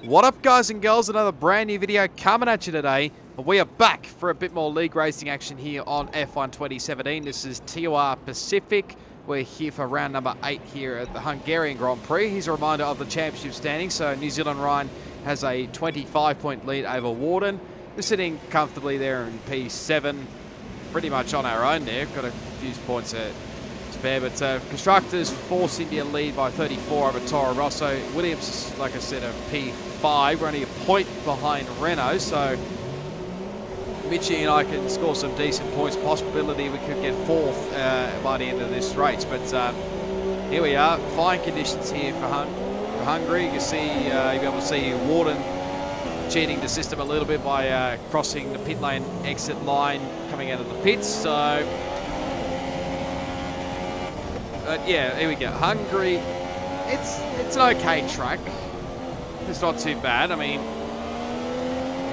What up, guys and girls? Another brand new video coming at you today. We are back for a bit more league racing action here on F1 2017. This is TOR Pacific. We're here for round number 8 here at the Hungarian Grand Prix. Here's a reminder of the championship standings. So New Zealand Ryan has a 25-point lead over Warden. We're sitting comfortably there in P7, pretty much on our own there. Got a few points to spare, but Constructors Force India lead by 34 over Toro Rosso. Williams, like I said, a P5. We're only a point behind Renault, so Mitchie and I can score some decent points. Possibility we could get 4th by the end of this race, but here we are. Fine conditions here for Hungary. You can see, you'll be able to see Warden cheating the system a little bit by crossing the pit lane exit line coming out of the pits. So yeah, here we go. Hungary, it's an okay track. It's not too bad. I mean,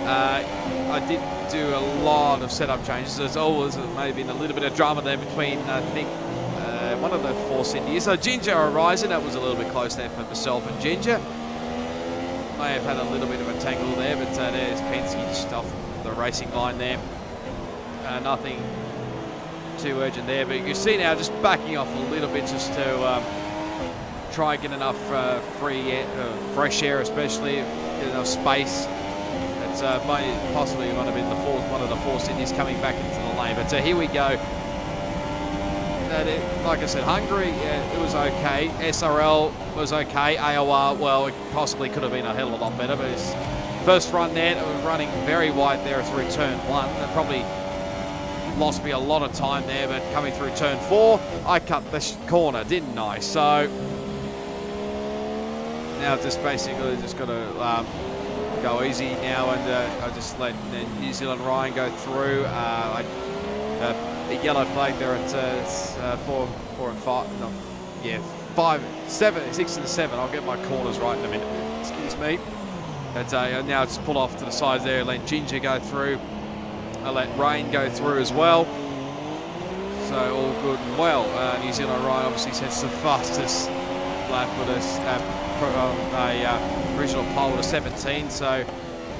I did do a lot of setup changes. There's always maybe been a little bit of drama there between, I think, one of the Force Indias. So Ginger Horizon, that was a little bit close there for myself and Ginger. May have had a little bit of a tangle there, but there's Penske just off the racing line there. Nothing too urgent there, but you can see now just backing off a little bit just to try and get enough fresh air, especially get enough space. It's possibly one of the Force Indies coming back into the lane, but here we go. Like I said, Hungary, yeah, it was okay. SRL was okay. AOR, well, it possibly could have been a hell of a lot better, but his first run there, it was running very wide there through turn 1. It probably lost me a lot of time there, but coming through turn 4, I cut the corner, didn't I? So now just basically just got to go easy now, and I just let New Zealand Ryan go through. A yellow flag there at 4 and 5. No, yeah, 5, 7, 6 and 7. I'll get my corners right in a minute. Excuse me. But now just pull off to the side there. Let Ginger go through. I let Rain go through as well. So all good and well. New Zealand Ryan obviously sets the fastest lap with a original pole to 17. So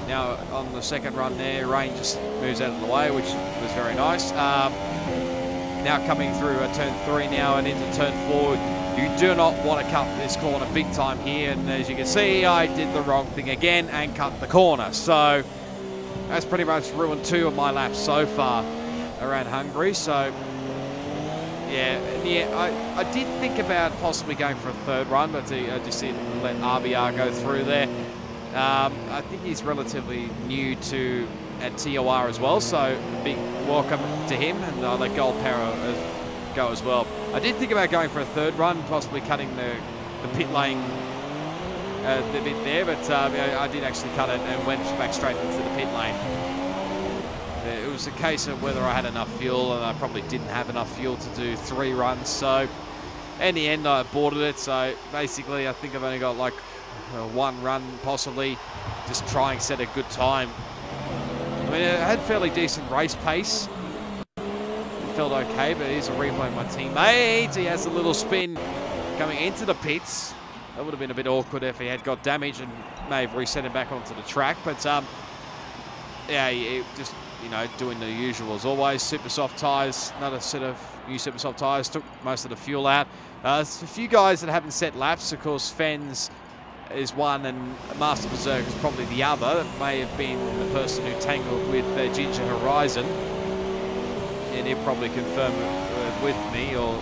now on the second run there, Rain just moves out of the way, which was very nice. Now coming through turn 3 now and into turn 4, you do not want to cut this corner big time here. And as you can see, I did the wrong thing again and cut the corner. So that's pretty much ruined 2 of my laps so far around Hungary. So yeah, I did think about possibly going for a 3rd run, but I just didn't let RBR go through there. I think he's relatively new to at TOR as well, so big welcome to him, and I'll let Gold Power go as well. I did think about going for a 3rd run, possibly cutting the pit lane the bit there, but I did actually cut it and went back straight into the pit lane. It was a case of whether I had enough fuel, and I probably didn't have enough fuel to do 3 runs, so in the end I aborted it. So basically I think I've only got like 1 run possibly, just try and set a good time. I mean, it had fairly decent race pace. It felt okay, but here's a replay of my teammate. He has a little spin coming into the pits. That would have been a bit awkward if he had got damaged and may have reset him back onto the track. But yeah, just, you know, doing the usual as always. Super soft tyres, another set of new super soft tyres, took most of the fuel out. There's a few guys that haven't set laps. Of course, Fens is one and Masterbezerk is probably the other. It may have been the person who tangled with Ginger Horizon, and he'll probably confirm it with me, or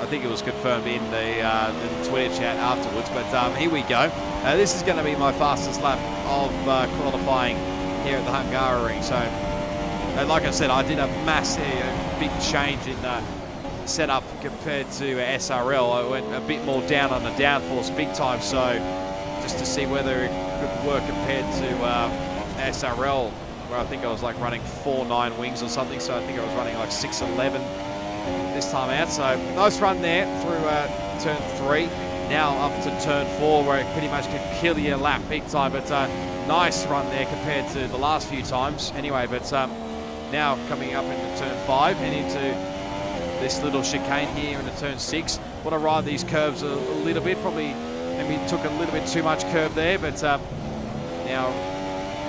I think it was confirmed in the Twitter chat afterwards. But here we go. This is going to be my fastest lap of qualifying here at the Hungary. So like I said, I did a massive big change in setup compared to SRL. I went a bit more down on the downforce big time, so just to see whether it could work compared to SRL, where I think I was like running 4.9 wings or something. So I think I was running like 6.11 this time out. So nice run there through turn 3. Now up to turn 4, where it pretty much could kill your lap big time, but nice run there compared to the last few times anyway. But now coming up into turn 5 and into this little chicane here into turn 6. Want to ride these curves a little bit, probably maybe took a little bit too much curb there, but now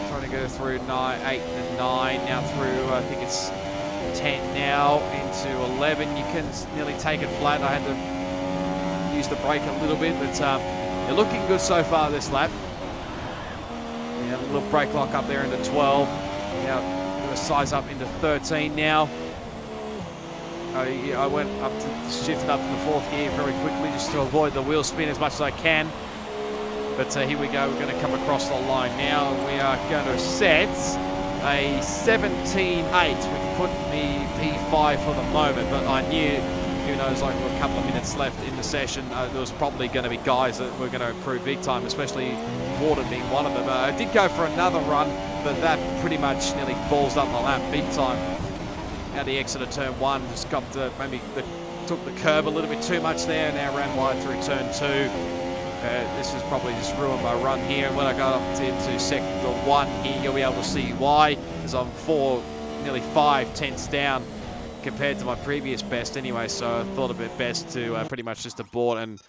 trying to go through 8 and 9, now through, I think it's 10 now, into 11. You can nearly take it flat. I had to use the brake a little bit, but they're looking good so far this lap. Yeah, a little brake lock up there into 12. Now, I'm going to size up into 13 now. I went up to, shifted up to the 4th gear very quickly just to avoid the wheel spin as much as I can. But here we go, we're going to come across the line now. We are going to set a 17.8, which put me P5 for the moment, but I knew, who knows, like a couple of minutes left in the session, there was probably going to be guys that were going to improve big time, especially Warden being one of them. I did go for another run, but that pretty much nearly balls up my lap big time. Out the exit of turn 1, just got to took the curb a little bit too much there, now ran wide through turn 2. This has probably just ruined my run here. When I got up into sector 1 here, you'll be able to see why, as I'm nearly 5 tenths down compared to my previous best anyway, so I thought it'd be best to pretty much just abort and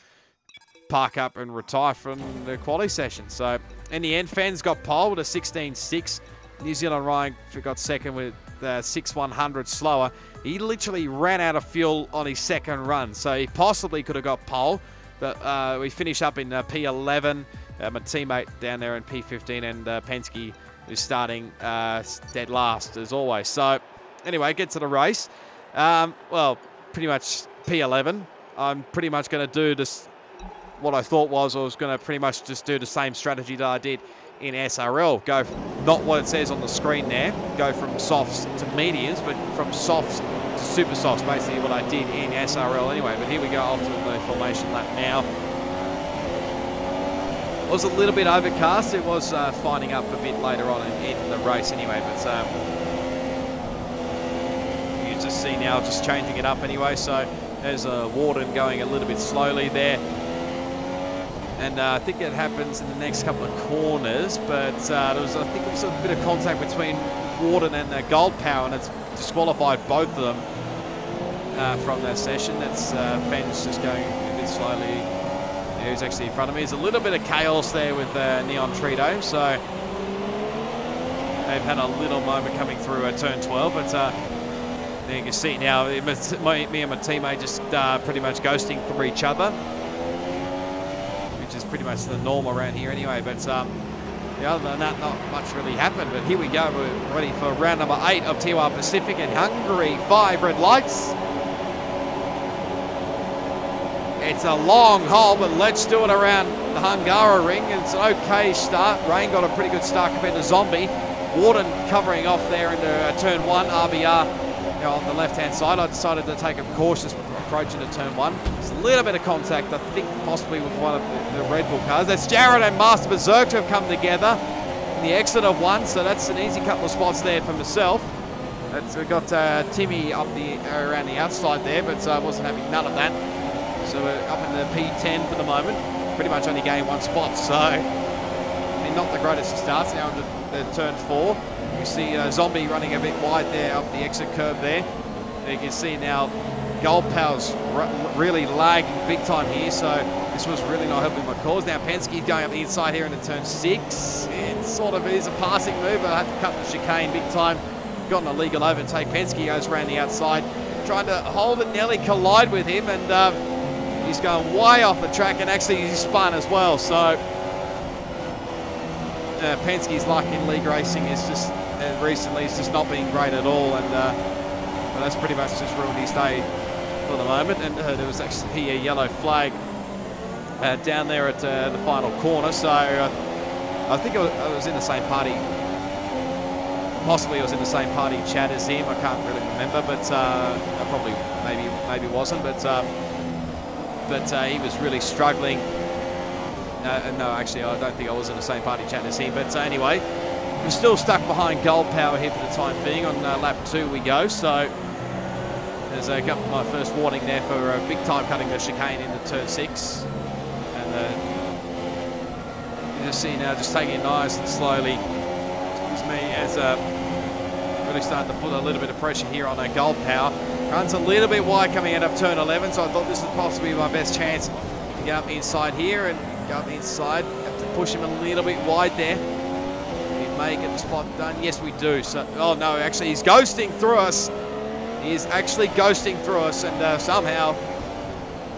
park up and retire from the quali session. So in the end, Fens got pole with a 16.6. New Zealand Ryan got second with 6/100 slower. He literally ran out of fuel on his second run, so he possibly could have got pole. But we finish up in P11. My teammate down there in P15, and Penske is starting dead last as always. So anyway, get to the race. Well, pretty much P11. I'm pretty much going to do this. What I thought was I was going to pretty much just do the same strategy that I did in SRL. Go not what it says on the screen there. Go from softs to mediums, but from softs to super softs, basically what I did in SRL anyway. But here we go after the formation lap now. It was a little bit overcast. It was finding up a bit later on in the race anyway, but you just see now just changing it up anyway. So there's a Warden going a little bit slowly there. And I think it happens in the next couple of corners, but I think there was a bit of contact between Warden and Gold Power, and it's disqualified both of them from that session. That's Fens just going a bit slowly. Who's actually in front of me. There's a little bit of chaos there with neontreedome, so they've had a little moment coming through turn 12, but there you can see now me and my teammate just pretty much ghosting through each other, which is pretty much the norm around here anyway. But other than that, not much really happened. But here we go, we're ready for round number 8 of TOR Pacific in Hungary. 5 red lights. It's a long hole, but let's do it around the Hungaroring. It's an okay start. Rain got a pretty good start compared to Zombie. Warden covering off there into turn 1, RBR on the left-hand side. I decided to take a cautious approach into turn 1. There's a little bit of contact, I think, possibly with one of the Red Bull cars. That's Jared and Masterbezerk have come together in the exit of 1, so that's an easy couple of spots there for myself. We've got Timmy up around the outside there, but I wasn't having none of that. So we're up in the P10 for the moment. Pretty much only gained 1 spot, so I mean, not the greatest of starts. Now into turn 4. You see Zombie running a bit wide there off the exit curve there. You can see now Gold Power's really lagging big time here, so this was really not helping my cause. Now Penske going up the inside here into turn 6. It sort of is a passing move, but I had to cut the chicane big time. Got an illegal overtake. Penske goes around the outside, trying to hold and nearly collide with him, and he's going way off the track, and actually he's spun as well. So Penske's luck in league racing is just recently it's just not been great at all, and well, that's pretty much just ruined his day for the moment. And there was actually a yellow flag down there at the final corner. So I think I was in the same party. Possibly I was in the same party chat as him. I can't really remember, but I probably maybe wasn't, but he was really struggling. No, actually, I don't think I was in the same party chat as him. But anyway, we're still stuck behind Gold Power here for the time being. On lap 2 we go. So there's got my first warning there for big time cutting the chicane into turn 6. And you just see now just taking it nice and slowly. Excuse me, as really starting to put a little bit of pressure here on Gold Power. Runs a little bit wide coming out of turn 11, so I thought this was possibly my best chance to get up inside here, and go up the inside. Have to push him a little bit wide there. We may get the spot done. Yes, we do. So, oh no, actually he's ghosting through us. He is actually ghosting through us, and somehow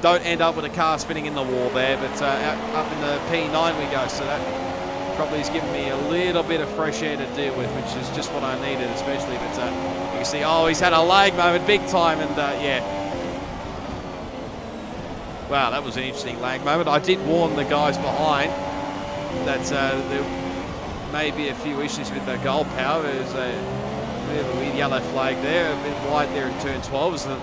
don't end up with a car spinning in the wall there. But up in the P9 we go. So that probably has given me a little bit of fresh air to deal with, which is just what I needed, especially. But you can see, oh, he's had a lag moment big time, and yeah. Wow, that was an interesting lag moment. I did warn the guys behind that there may be a few issues with the goal power. There's a bit of a weird yellow flag there, a bit wide there in turn 12. There's a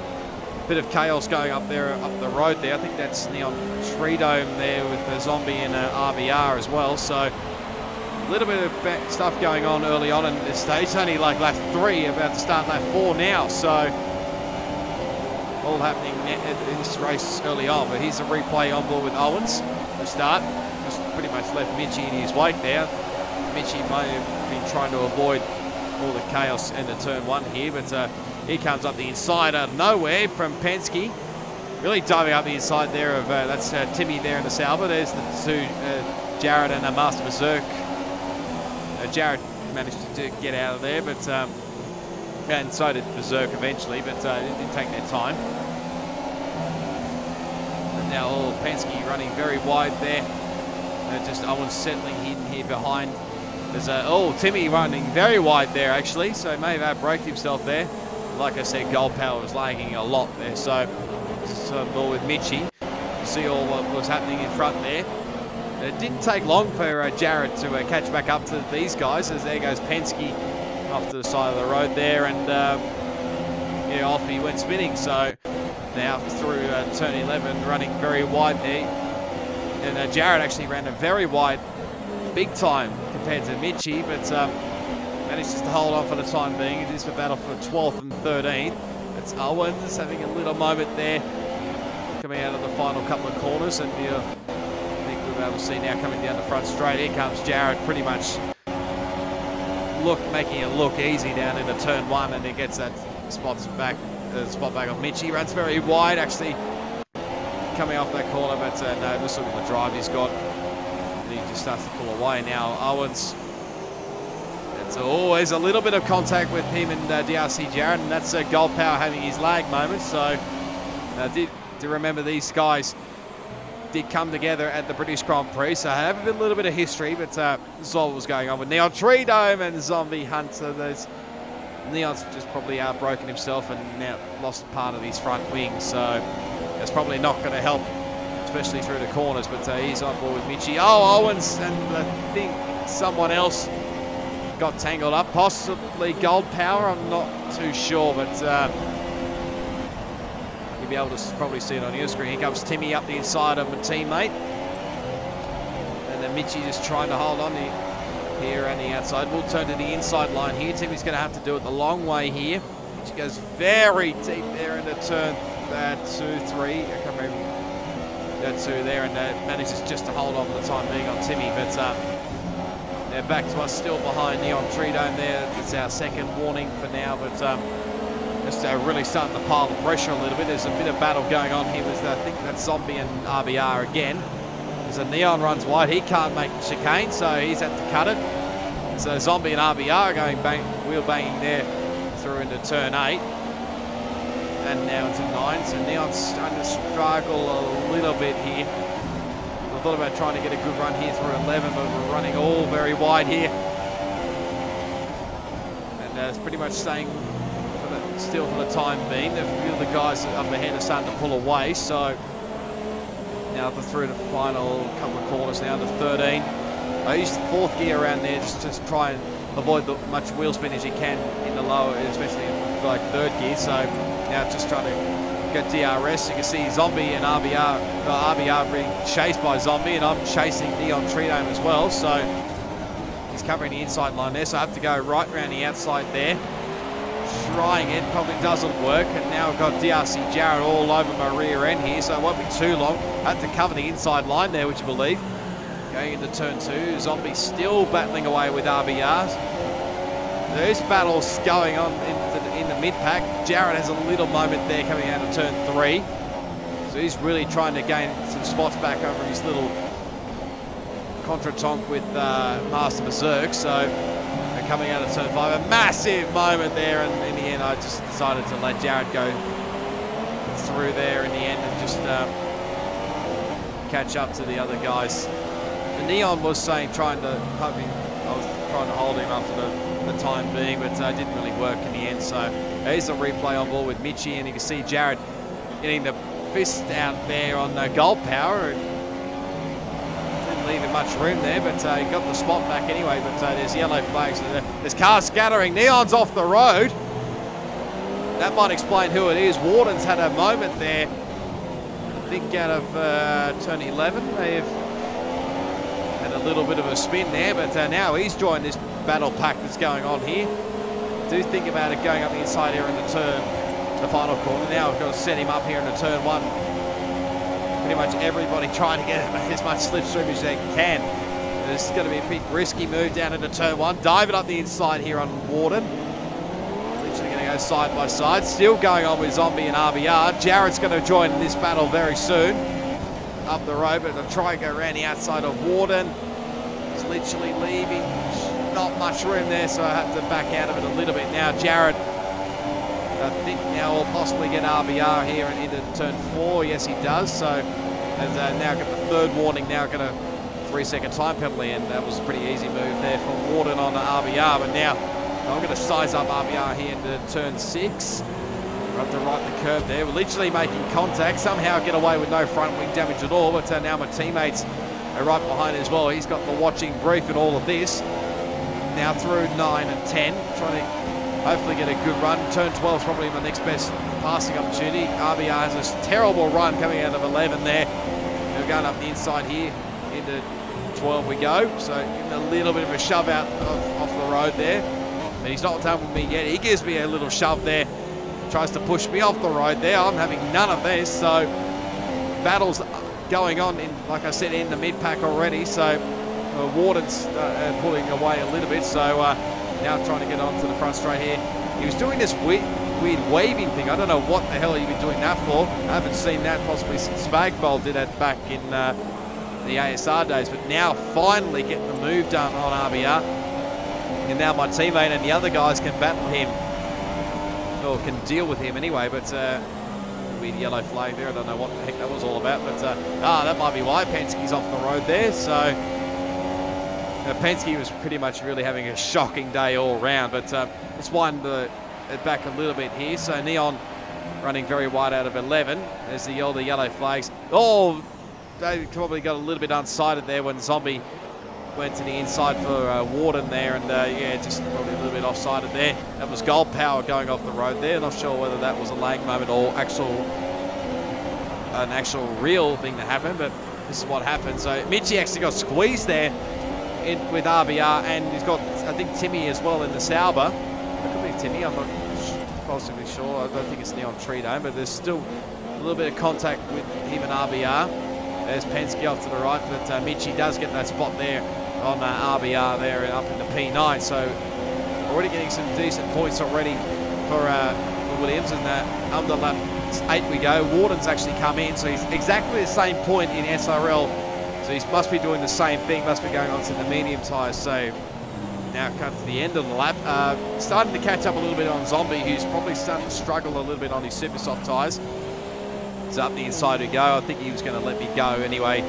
bit of chaos going up there, up the road there. I think that's neontreedome there with the zombie and RBR as well. So a little bit of stuff going on early on in this stage. It's only like lap 3, about to start lap 4 now. So all happening in this race early on. But here's a replay on board with Owens to start. Just pretty much left Mitchie in his wake there. Mitchie may have been trying to avoid all the chaos into turn 1 here, but he comes up the inside out of nowhere from Penske. Really diving up the inside there of, that's Timmy there in the Sauber. There's the two, Jared and Masterbezerk. Jared managed to get out of there, but and so did Berserk eventually, but it didn't take their time. And now Penske running very wide there. Just Owens settling hidden here behind. There's Timmy running very wide there actually, so may have outbraked himself there. Like I said, goal power was lagging a lot there, so ball with Mitchie. You see all what was happening in front there. It didn't take long for Jared to catch back up to these guys, as there goes Penske off to the side of the road there, and yeah, off he went spinning. So now through turn 11, running very wide there, and Jared actually ran a very wide, big time compared to Mitchie, but manages to hold on for the time being. It is the battle for 12th and 13th. It's Owens having a little moment there, coming out of the final couple of corners, and I think we'll be able to see now coming down the front straight. Here comes Jared, pretty much making it look easy down into turn 1, and he gets that spot back of Mitchie. Runs very wide, actually coming off that corner, but no, just look at the drive he's got. And he just starts to pull away now. Owens. It's always a little bit of contact with him and DRC Jared, and that's Gold Power having his lag moment. So did remember these guys did come together at the British Grand Prix, so I have a little bit of history, but this is all what was going on with neontreedome and Zombie Hunter. There's Neon's just probably outbroken himself and now lost part of his front wing, so that's probably not going to help, especially through the corners. But he's on board with Mitchie. Oh, Owens, and I think someone else got tangled up, possibly Gold Power. I'm not too sure, but you'll be able to probably see it on your screen. Here comes Timmy up the inside of a teammate, and then Mitchie just trying to hold on here on the outside. We'll turn to the inside line here. Timmy's going to have to do it the long way here. She goes very deep there into turn 2, 3. I can't remember that 2 there, and manages just to hold on for the time being on Timmy, but they're back to us still behind neontreedome there. It's our second warning for now, but just really starting to pile the pressure a little bit. There's a bit of battle going on here with, I think that's Zombie and RBR again. As a Neon runs wide, he can't make the chicane, so he's had to cut it. So Zombie and RBR are going wheel banging there through into turn 8. And now into 9, so Neon's starting to struggle a little bit here. I thought about trying to get a good run here through 11, but we're running all very wide here. And it's pretty much staying still for the time being. A few of the guys up ahead are starting to pull away, so now through the final couple of corners now to 13. I use the 4th gear around there just to try and avoid the much wheel spin as you can in the lower, especially in like 3rd gear. So now just trying to get DRS. You can see Zombie and RBR being chased by Zombie, and I'm chasing neontreedome as well. So he's covering the inside line there, so I have to go right around the outside there. Trying it, probably doesn't work, and now I've got DRC Jared all over my rear end here, so it won't be too long. I have to cover the inside line there, would you believe? Going into turn 2, Zombie still battling away with RBR. There's battles going on in the mid-pack. Jared has a little moment there coming out of turn 3. So he's really trying to gain some spots back over his little contretemps with Masterbezerk. So coming out of turn 5, a massive moment there, and in the end I just decided to let Jared go through there in the end and just catch up to the other guys. The Neon was saying I was trying to hold him up for the time being, but it didn't really work in the end. So here's a replay on board with Mitchie, and you can see Jared getting the fist out there on Gold Power. Didn't leave him much room there, but he got the spot back anyway. But there's yellow flags. There's cars scattering. Neon's off the road. That might explain who it is. Warden's had a moment there. I think out of turn 11, they've had a little bit of a spin there, but now he's joined this battle pack that's going on here. Do think about it going up the inside here in the final corner. Now we've got to set him up here in the turn 1. Pretty much everybody trying to get as much slipstream as they can. This is going to be a big risky move down into turn 1. Diving up the inside here on Warden. Literally going to go side by side. Still going on with Zombie and RBR. Jared's going to join this battle very soon. Up the road, but they'll try and go around the outside of Warden. He's literally leaving. Not much room there, so I have to back out of it a little bit now. Jared, I think now will possibly get RBR here and into turn 4. Yes, he does. So has now got the third warning. Now got a 3-second time penalty, and that was a pretty easy move there from Warden on the RBR. But now I'm going to size up RBR here into turn 6. Have to right the curve there. We're literally making contact. Somehow get away with no front wing damage at all. But now my teammates are right behind as well. He's got the watching brief in all of this. Now through 9 and 10, trying to hopefully get a good run. Turn 12 is probably my next best passing opportunity. RBR has a terrible run coming out of 11 there. We're going up the inside here into 12 we go. So giving a little bit of a shove out off the road there. But he's not done with me yet. He gives me a little shove there. Tries to push me off the road there. I'm having none of this. So battles going on, like I said, in the mid-pack already. So Warden's pulling away a little bit. So now trying to get onto the front straight here. He was doing this weird waving thing. I don't know what the hell he'd been doing that for. I haven't seen that possibly since Spagbowl did it back in the ASR days. But now finally getting the move done on RBR. And now my teammate and the other guys can battle him. Or can deal with him anyway. But weird yellow flag there. I don't know what the heck that was all about. But that might be why Penske's off the road there. So Penske was pretty much really having a shocking day all round. But let's wind it back a little bit here. So Neon running very wide out of 11. There's the older yellow flags. Oh, they probably got a little bit unsighted there when Zombie went to the inside for Warden there. And yeah, just probably a little bit offsided there. That was Gold Power going off the road there. Not sure whether that was a lag moment or an actual real thing that happened. But this is what happened. So Mitchie actually got squeezed there with RBR, and he's got, I think, Timmy as well in the Sauber. It could be Timmy, I'm not possibly sure. I don't think it's neontreedome, but there's still a little bit of contact with him and RBR. There's Penske off to the right, but Mitchie does get that spot there on RBR there and up in the P9. So already getting some decent points already for Williams, and under lap 8 we go. Warden's actually come in, so he's exactly the same point in SRL. So he must be doing the same thing, must be going on to the medium tyres. So now comes to the end of the lap. Starting to catch up a little bit on Zombie, who's probably starting to struggle a little bit on his super soft tyres. It's up the inside we go. I think he was going to let me go anyway.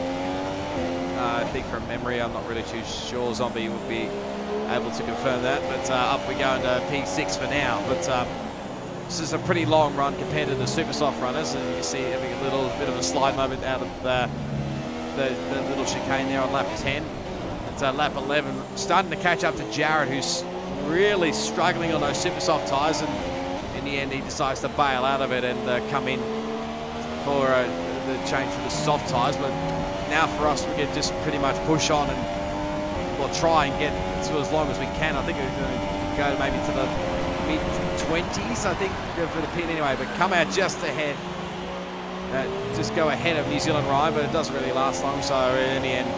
I think from memory, I'm not really too sure Zombie would be able to confirm that. But up we go into P6 for now. But this is a pretty long run compared to the super soft runners. And you can see having a little bit of a slide moment out of the little chicane there on lap 10. It's lap 11, starting to catch up to Jared, who's really struggling on those super soft tyres, and in the end he decides to bail out of it and come in for the change to the soft tyres. But now for us, we can just pretty much push on and we'll try and get to as long as we can. I think we're going to go maybe to the mid-20s, I think, for the pin anyway, but come out just ahead. Just go ahead of New Zealand Ryan, but it doesn't really last long. So in the end,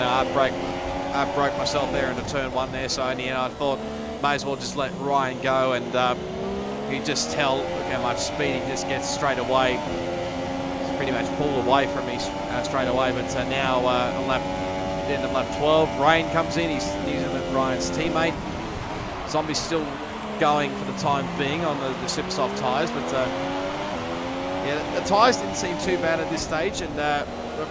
I broke myself there into turn 1 there. So in the end, I thought may as well just let Ryan go, and you just tell look how much speed he just gets straight away. He's pretty much pulled away from me straight away. But now on lap the end of lap 12. Rain comes in. He's using Ryan's teammate. Zombie's still going for the time being on the super soft tyres, but yeah, the tyres didn't seem too bad at this stage, and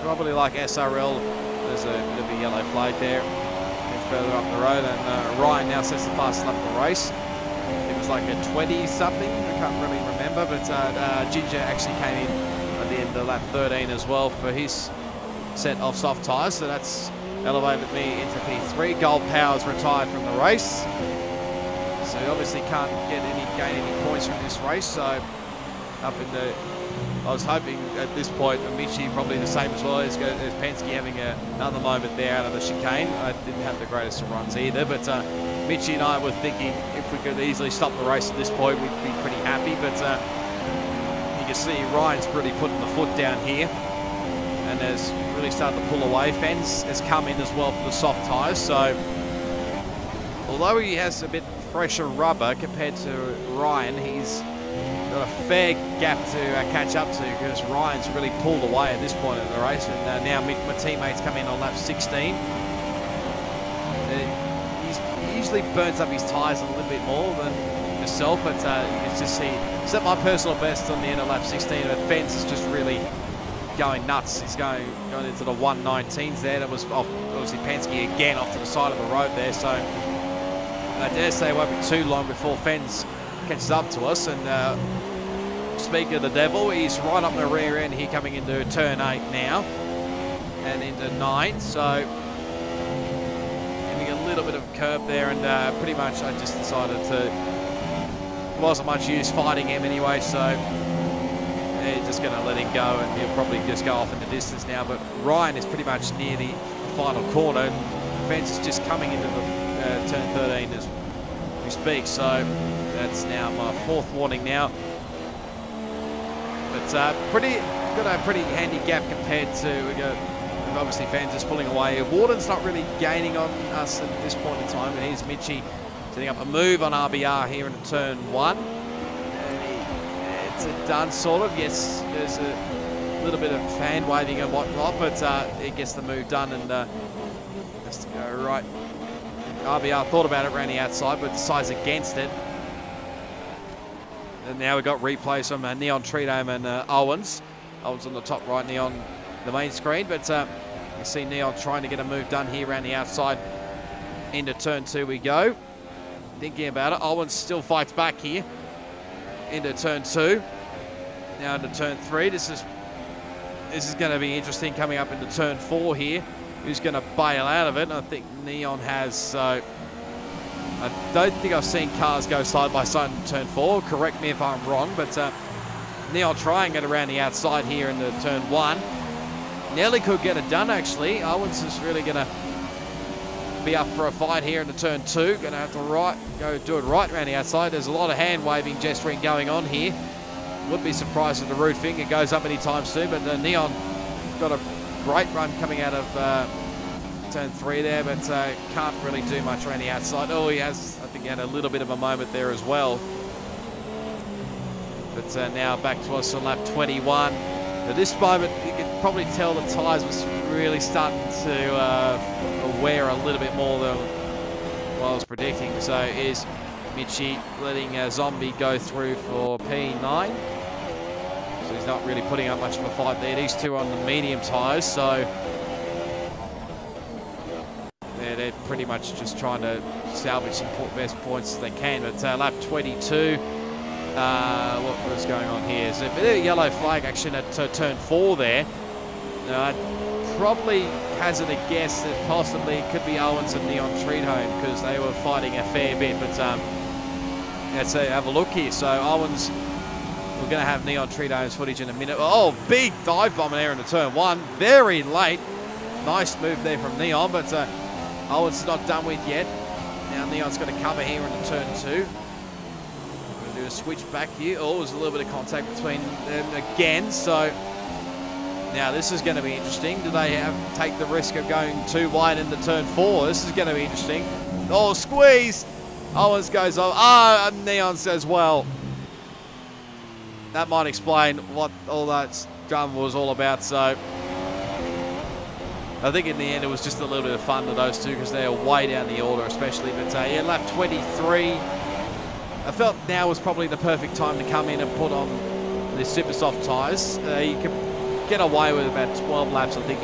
probably like SRL, there's a bit of a yellow flag there. Further up the road, and Ryan now sets the fastest lap of the race. It was like a 20-something, I can't really remember, but Ginger actually came in at the end of lap 13 as well for his set of soft tyres, so that's elevated me into P3. Gold Power's retired from the race, so he obviously can't gain any points from this race, so up in the... I was hoping at this point, Michi probably the same as well. As Penske having another moment there out of the chicane. I didn't have the greatest of runs either, but Michi and I were thinking if we could easily stop the race at this point, we'd be pretty happy. But you can see Ryan's really putting the foot down here and has really started to pull away. Fens has come in as well for the soft tyres. So although he has a bit fresher rubber compared to Ryan, he's got a fair gap to catch up to, because Ryan's really pulled away at this point in the race, and now my teammates come in on lap 16. He usually burns up his tyres a little bit more than himself, but it's just he set my personal best on the end of lap 16, but Fence is just really going nuts. He's going into the 119s there. That was obviously Penske again off to the side of the road there, so I dare say it won't be too long before Fence catches up to us. And speaking of the devil, he's right up the rear end here coming into turn 8 now and into 9, so giving a little bit of a curb there, and pretty much I just decided to, wasn't much use fighting him anyway, so yeah, just going to let him go, and he'll probably just go off in the distance now. But Ryan is pretty much near the final corner. Fence is just coming into the turn 13 as we speak, so that's now my 4th warning now. But got a pretty handy gap compared to obviously Fans just pulling away. Warden's not really gaining on us at this point in time, and here's Mitchie setting up a move on RBR here in turn 1. And it's a done sort of. Yes, there's a little bit of hand waving and whatnot, but it gets the move done, and has to go right. RBR thought about it around the outside, but decides against it. And now we've got replays from neontreedome and Owens. Owens on the top right, Neon the main screen, but you see Neon trying to get a move done here around the outside. Into turn 2 we go. Thinking about it, Owens still fights back here. Into turn 2. Now into turn 3. This is going to be interesting coming up into turn 4 here. Who's going to bail out of it? And I think Neon has, so I don't think I've seen cars go side by side in turn 4. Correct me if I'm wrong, but Neon trying it around the outside here into turn 1. Nearly could get it done, actually. Owens is really going to be up for a fight here into turn 2. Going to have to go do it right around the outside. There's a lot of hand waving, gesturing going on here. Wouldn't be surprised if the root finger goes up anytime soon, but Neon got a great run coming out of turn 3 there, but can't really do much around the outside. Oh, he has, I think he had a little bit of a moment there as well. But now back to us on lap 21. At this moment, you could probably tell the tyres was really starting to wear a little bit more than what I was predicting. So is Mitchie letting Zombie go through for P9. So he's not really putting up much of a fight there. These two are on the medium tyres, so they're pretty much just trying to salvage some best points as they can. But lap 22, what was going on here? So a bit of yellow flag action at turn 4 there. Probably hazard a guess that possibly it could be Owens and neontreedome, because they were fighting a fair bit. But let's have a look here. So Owens, we're going to have neontreedome's footage in a minute. Oh, big dive bomb there into turn 1. Very late. Nice move there from Neon, but Owens is not done with yet. Now Neon's got to cover here into turn 2. We're going to do a switch back here. Oh, there's a little bit of contact between them again. So now this is going to be interesting. Do they take the risk of going too wide into turn 4? This is going to be interesting. Oh, squeeze! Owens goes off. Ah, Neon says, well, that might explain what all that drama was all about. So I think in the end it was just a little bit of fun to those two because they are way down the order especially. But yeah, lap 23. I felt now was probably the perfect time to come in and put on the super soft tyres. You can get away with about 12 laps, I think,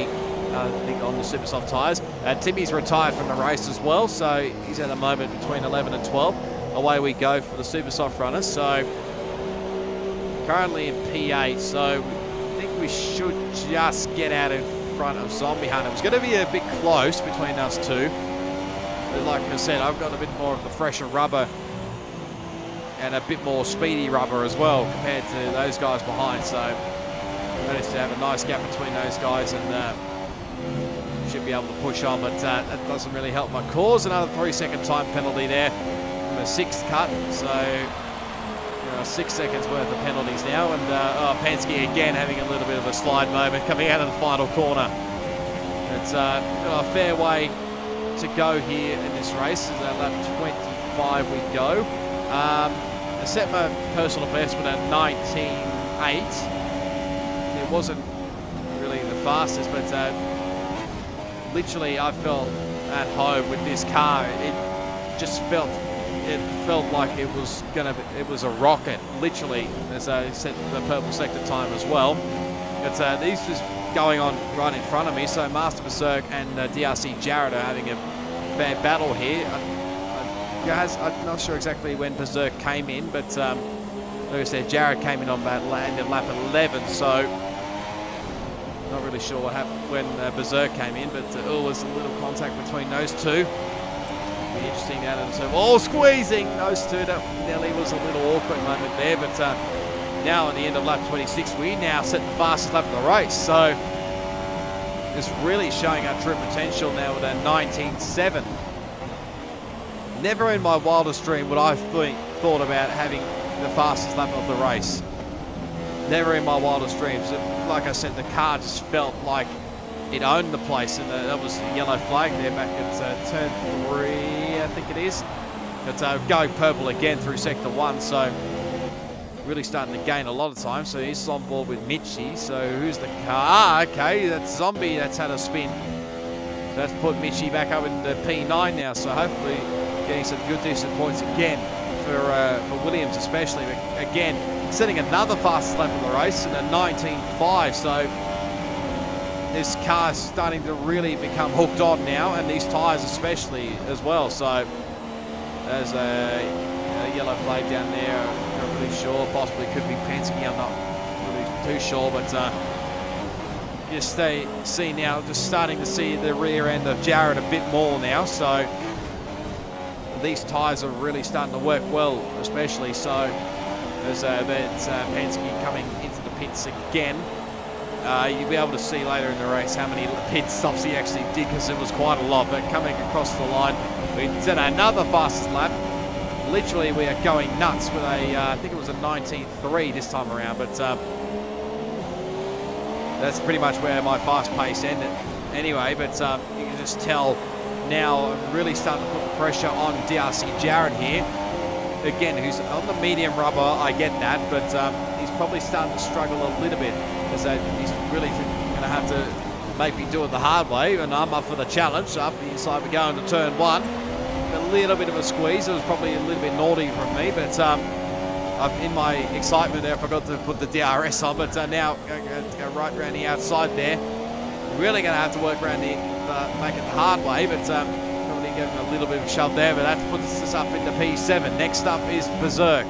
on the super soft tyres. Timmy's retired from the race as well, so he's at the moment between 11 and 12. Away we go for the super soft runners. So currently in P8, so I think we should just get out in front of Zombie Hunter. It was going to be a bit close between us two. But like I said, I've got a bit more of the fresher rubber and a bit more speedy rubber as well compared to those guys behind. So managed to have a nice gap between those guys and should be able to push on, but that doesn't really help my cause. Another 3-second time penalty there from a 6th cut. So 6 seconds worth of penalties now, and Penske again having a little bit of a slide moment coming out of the final corner. It's a fair way to go here in this race. At lap 25 we go. I set my personal best with a 19.8. It wasn't really the fastest, but literally I felt at home with this car. It felt like it was a rocket, literally, as I set the purple sector time as well. But these was going on right in front of me, so Masterbezerk and DRC Jared are having a fair battle here. Guys, I'm not sure exactly when Berserk came in, but like I said, Jared came in on that end of lap 11, so not really sure what happened when Berserk came in, but there was a little contact between those two. Be interesting now to all squeezing those two. That nearly was a little awkward moment there, but now at the end of lap 26, we now set the fastest lap of the race, so it's really showing our true potential now with a 19.7. Never in my wildest dream would I thought about having the fastest lap of the race. Never in my wildest dreams. Like I said, the car just felt like it owned the place, and that was the yellow flag there back at turn 3, I think it is. But going purple again through sector 1, so really starting to gain a lot of time. So he's on board with Mitchie. So who's the car? Okay, that's Zombie that's had a spin. That's put Mitchie back up into P9 now, so hopefully getting some good decent points again for Williams especially. But again, setting another fastest lap of the race in a 19.5, so this car's starting to really become hooked on now, and these tyres especially as well. So there's a yellow flag down there. I'm not really sure, possibly could be Penske, I'm not really too sure, but just see now, just starting to see the rear end of Jared a bit more now, so these tyres are really starting to work well, especially. So there's Penske coming into the pits again. You'll be able to see later in the race how many pit stops he actually did, because it was quite a lot. But coming across the line, we did another fastest lap. Literally, we are going nuts with a, I think it was a 19.3 this time around. But that's pretty much where my fast pace ended anyway. But you can just tell now, I'm really starting to put the pressure on DRC Jared here. Again, who's on the medium rubber, I get that, but he's probably starting to struggle a little bit, as he's really going to have to maybe do it the hard way, and I'm up for the challenge. Up the inside, we go into turn 1. A little bit of a squeeze. It was probably a little bit naughty from me, but in my excitement there, I forgot to put the DRS on, but now go right around the outside there. Really going to have to work around the make it the hard way, but probably getting a little bit of a shove there, but that puts us up into P7. Next up is Berserk.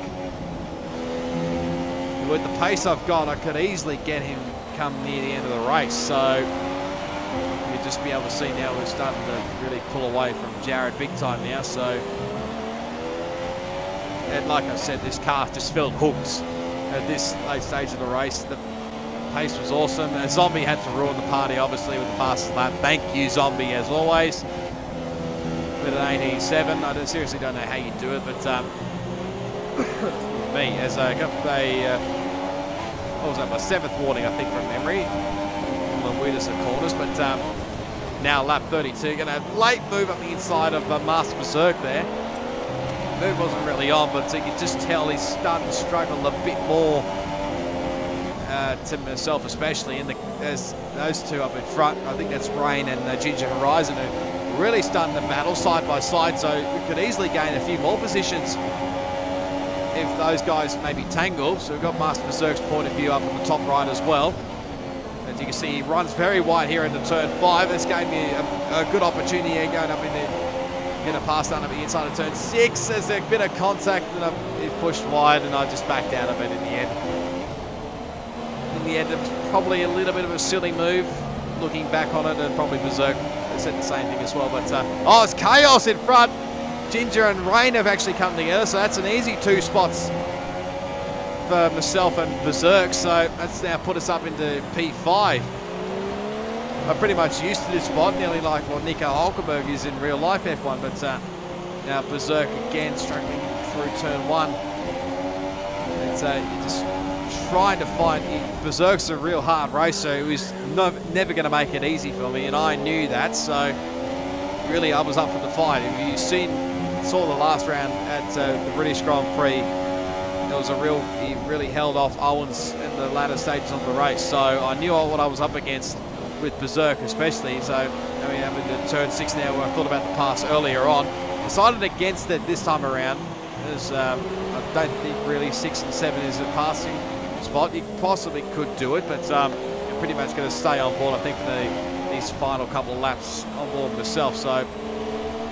With the pace I've got, I could easily get him come near the end of the race, so you'll just be able to see now we're starting to really pull away from Jared big time now. So, and like I said, this car just felt hooked at this late stage of the race. The pace was awesome. Zombie had to ruin the party, obviously, with the fastest lap. Thank you, Zombie, as always. With an 18.7, I seriously don't know how you do it, but me, as I got what was that, my 7th warning, I think, from memory, on the weirdest of corners. But now lap 32, going to have late move up the inside of Masterbezerk there. Move wasn't really on, but you can just tell he's starting to struggle a bit more to myself especially, and there's those two up in front. I think that's Rain and Ginger Horizon, who really starting to battle side by side, so we could easily gain a few more positions if those guys maybe tangle. So we've got Masterbezerk's point of view up on the top right as well. As you can see, he runs very wide here into turn 5. This gave me a good opportunity here going up into, going to pass down up the inside of turn 6. There's a bit of contact and he pushed wide, and I just backed out of it in the end. In the end, it was probably a little bit of a silly move looking back on it, and probably Berserk said the same thing as well. But oh, it's chaos in front. Ginger and Rain have actually come together, so that's an easy 2 spots for myself and Berserk. So that's now put us up into P5. I'm pretty much used to this spot, nearly like what Nico Hulkenberg is in real life F1, but now Berserk again struggling through turn 1. And so you're just trying to find, Berserk's a real hard racer who's never going to make it easy for me, and I knew that, so really I was up for the fight. If you saw the last round at the British Grand Prix, it was he really held off Owens in the latter stages of the race, so I knew what I was up against with Berserk especially. So I mean, I'm into turn 6 now, where I thought about the pass earlier on. Decided against it this time around, as I don't think really 6 and 7 is a passing spot. You possibly could do it, but you're pretty much going to stay on board, I think, for these final couple of laps on board myself. So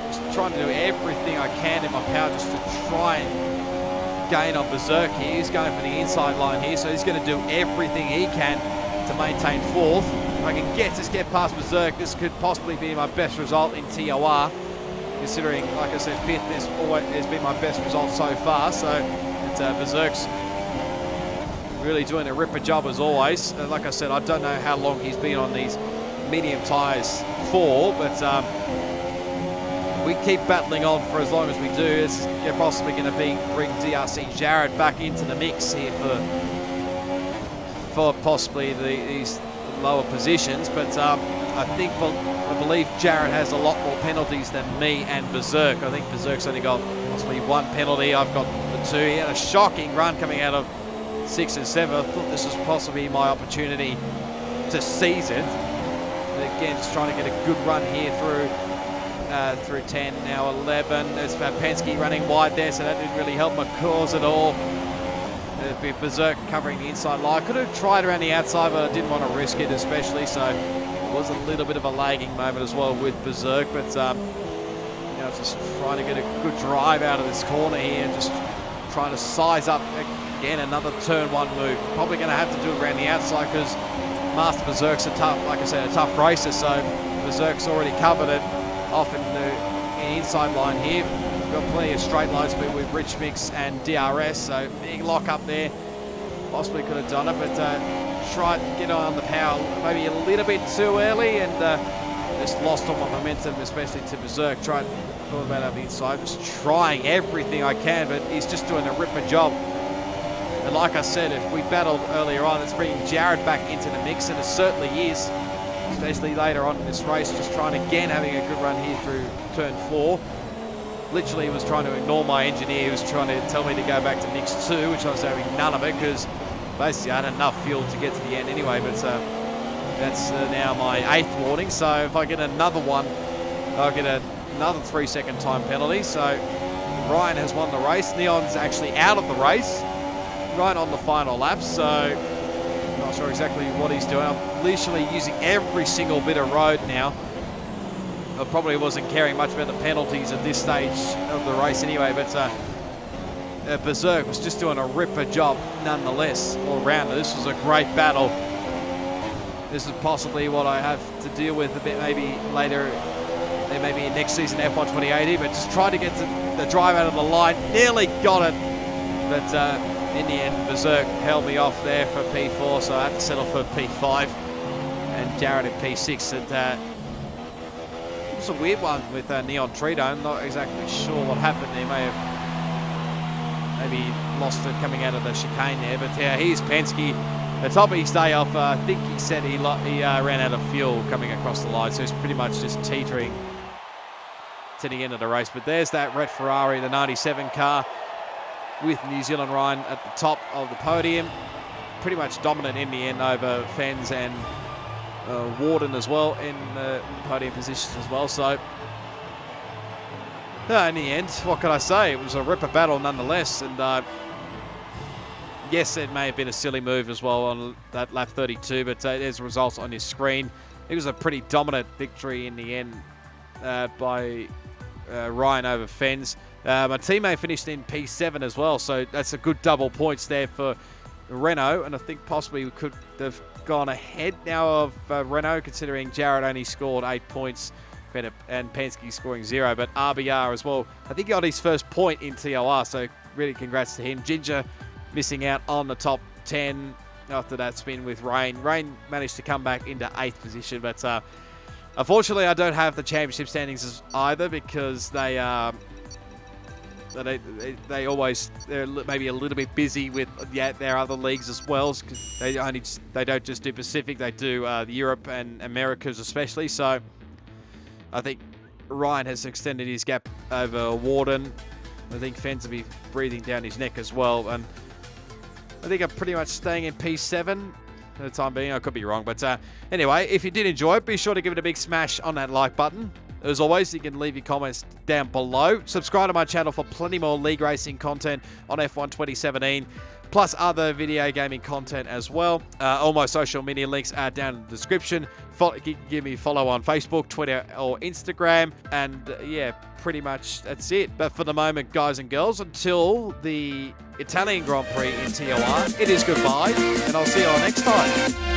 just trying to do everything I can in my power just to try and gain on Berserk here. He's going for the inside line here, so he's going to do everything he can to maintain 4th. If I can just get past Berserk, this could possibly be my best result in TOR, considering, like I said, 5th has been my best result so far. So Berserk's really doing a ripper job as always. Like I said, I don't know how long he's been on these medium tyres for, but if we keep battling on for as long as we do, it's possibly going to bring DRC Jared back into the mix here for possibly these lower positions. But I believe Jared has a lot more penalties than me and Berserk. I think Berserk's only got possibly 1 penalty. I've got the 2. He had a shocking run coming out of 6 and 7. I thought this was possibly my opportunity to seize it. But again, just trying to get a good run here through 10, now 11. There's Penske running wide there, so that didn't really help my cause at all. Berserk covering the inside line. I could have tried around the outside, but I didn't want to risk it especially, so it was a little bit of a lagging moment as well with Berserk. But just trying to get a good drive out of this corner here, and just trying to size up again another turn 1 move. Probably going to have to do it around the outside, because Masterbezerk's like I said, a tough racer, so Berserk's already covered it off in the inside line here. We've got plenty of straight lines with Rich Mix and DRS, so big lock up there. Possibly could have done it, but tried to get on the power maybe a little bit too early, and just lost all my momentum, especially to Berserk. Tried to pull him out of the inside, just trying everything I can, but he's just doing a ripper job. And like I said, if we battled earlier on, it's bringing Jared back into the mix, and it certainly is, especially later on in this race. Just trying again, having a good run here through turn 4. Literally was trying to ignore my engineer. He was trying to tell me to go back to mix 2, which I was having none of it, because basically I had enough fuel to get to the end anyway. But that's now my 8th warning. So if I get another one, I'll get another 3-second time penalty. So Ryan has won the race. Neon's actually out of the race right on the final lap. So I'm not sure exactly what he's doing. I'm literally using every single bit of road now. I probably wasn't caring much about the penalties at this stage of the race anyway, but Berserk was just doing a ripper job nonetheless all round. This was a great battle. This is possibly what I have to deal with a bit maybe later, maybe next season F1 2080, but just tried to get the drive out of the line. Nearly got it, but in the end Berserk held me off there for P4, so I had to settle for P5, and Jared in P6. And it was a weird one with neontreedome. Not exactly sure what happened there. May have maybe lost it coming out of the chicane there. But yeah, here's Penske. The top of his day off, I think he said he ran out of fuel coming across the line, so he's pretty much just teetering to the end of the race. But there's that red Ferrari, the 97 car, with New Zealand Ryan at the top of the podium. pretty much dominant in the end over Fens and Warden as well in the podium positions as well. So in the end, what can I say? It was a ripper battle nonetheless. And yes, it may have been a silly move as well on that lap 32, but there's results on your screen. It was a pretty dominant victory in the end by Ryan over Fens. My teammate finished in P7 as well, so that's a good double points there for Renault, and I think possibly we could have gone ahead now of Renault, considering Jared only scored 8 points and Penske scoring 0, but RBR as well. I think he got his first point in TOR, so really congrats to him. Ginger missing out on the top 10 after that spin with Rain. Rain managed to come back into 8th position, but unfortunately I don't have the championship standings either, because they're maybe a little bit busy with their other leagues as well, because they don't just do Pacific, they do Europe and Americas especially. So I think Ryan has extended his gap over Warden. I think Fens will be breathing down his neck as well, and I think I'm pretty much staying in P7 for the time being. I could be wrong, but anyway, if you did enjoy it, be sure to give it a big smash on that like button. As always, you can leave your comments down below. Subscribe to my channel for plenty more league racing content on F1 2017, plus other video gaming content as well. All my social media links are down in the description. Give me a follow on Facebook, Twitter, or Instagram. And yeah, pretty much that's it. But for the moment, guys and girls, until the Italian Grand Prix in TOR, it is goodbye, and I'll see you all next time.